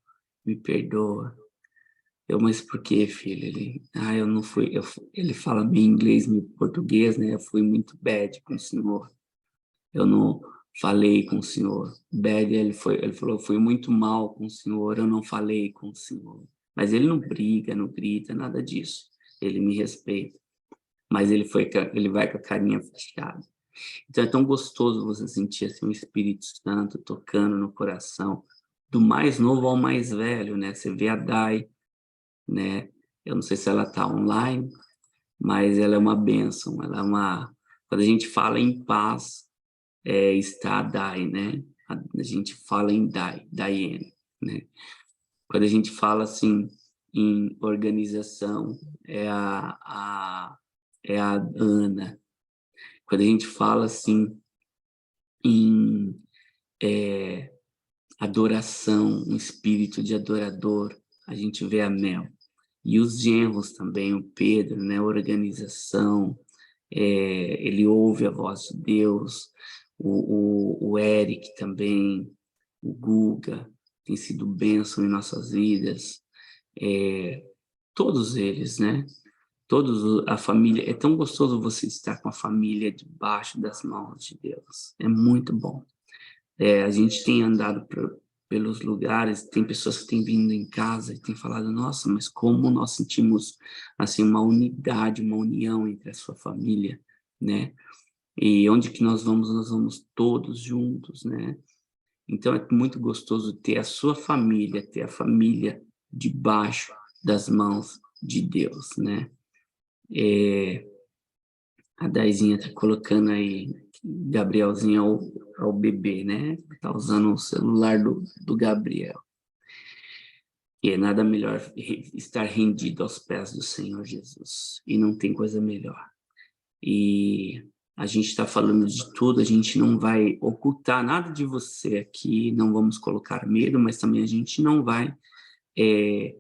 me perdoa. Mas por que, filho? Eu não fui, ele fala bem inglês, em português, né? Eu fui muito bad com o senhor. Eu não falei com o senhor. Bad, ele falou, fui muito mal com o senhor, eu não falei com o senhor. Mas ele não briga, não grita, nada disso. Ele me respeita. Mas ele vai com a carinha fechada. Então é tão gostoso você sentir assim, o Espírito Santo tocando no coração, do mais novo ao mais velho, né? Você vê a Dai, né? Eu não sei se ela está online, mas ela é uma bênção, ela é uma... Quando a gente fala em paz, está a Dai, né? A gente fala em Daiane, né? Quando a gente fala assim em organização, é a Ana. Quando a gente fala assim em adoração, um espírito de adorador, a gente vê a Mel. E os genros também, o Pedro, né? Organização, ele ouve a voz de Deus, o Eric também, o Guga, tem sido bênção em nossas vidas, todos eles, né? A família, é tão gostoso você estar com a família debaixo das mãos de Deus, é muito bom. A gente tem andado pelos lugares, tem pessoas que têm vindo em casa e têm falado, nossa, mas como nós sentimos, assim, uma unidade, uma união entre a sua família, né? E onde que nós vamos todos juntos, né? Então é muito gostoso ter a sua família, ter a família debaixo das mãos de Deus, né? A Daizinha tá colocando aí, Gabrielzinho ao bebê, né? Tá usando o celular do Gabriel. E é nada melhor estar rendido aos pés do Senhor Jesus. E não tem coisa melhor. E a gente está falando de tudo, a gente não vai ocultar nada de você aqui, não vamos colocar medo, mas também a gente não vai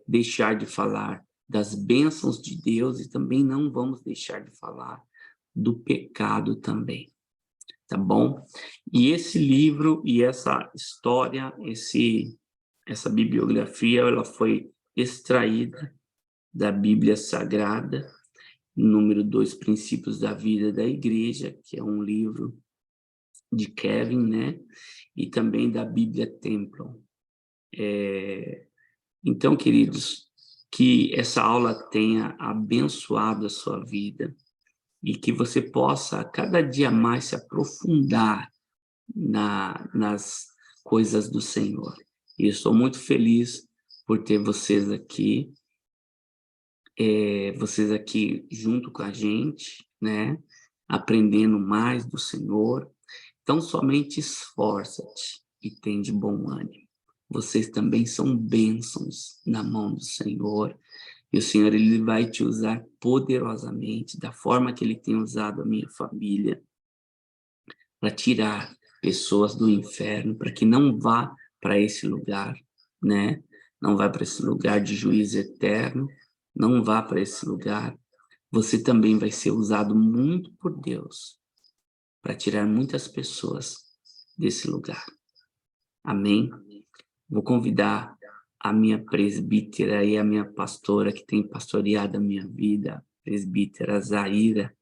deixar de falar das bênçãos de Deus e também não vamos deixar de falar do pecado também, tá bom? E esse livro e essa história, essa bibliografia, ela foi extraída da Bíblia Sagrada, número 2, Princípios da Vida da Igreja, que é um livro de Kevin, né? E também da Bíblia Templon. Então, queridos, que essa aula tenha abençoado a sua vida e que você possa, cada dia mais, se aprofundar nas coisas do Senhor. E eu estou muito feliz por ter vocês aqui junto com a gente, né? Aprendendo mais do Senhor. Então, somente esforça-te e tem de bom ânimo. Vocês também são bênçãos na mão do Senhor. E o Senhor, Ele vai te usar poderosamente, da forma que Ele tem usado a minha família, para tirar pessoas do inferno, para que não vá para esse lugar, né? Não vá para esse lugar de juízo eterno, não vá para esse lugar. Você também vai ser usado muito por Deus para tirar muitas pessoas desse lugar. Amém? Vou convidar a minha presbítera e a minha pastora, que tem pastoreado a minha vida, presbítera Zaira,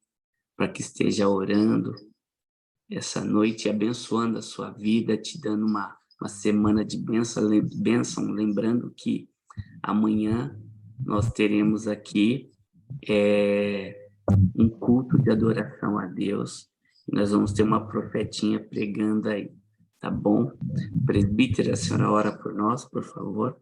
para que esteja orando essa noite, abençoando a sua vida, te dando uma semana de bênção, lembrando que amanhã nós teremos aqui um culto de adoração a Deus, nós vamos ter uma profetinha pregando aí, tá bom? Presbítera, a senhora ora por nós, por favor.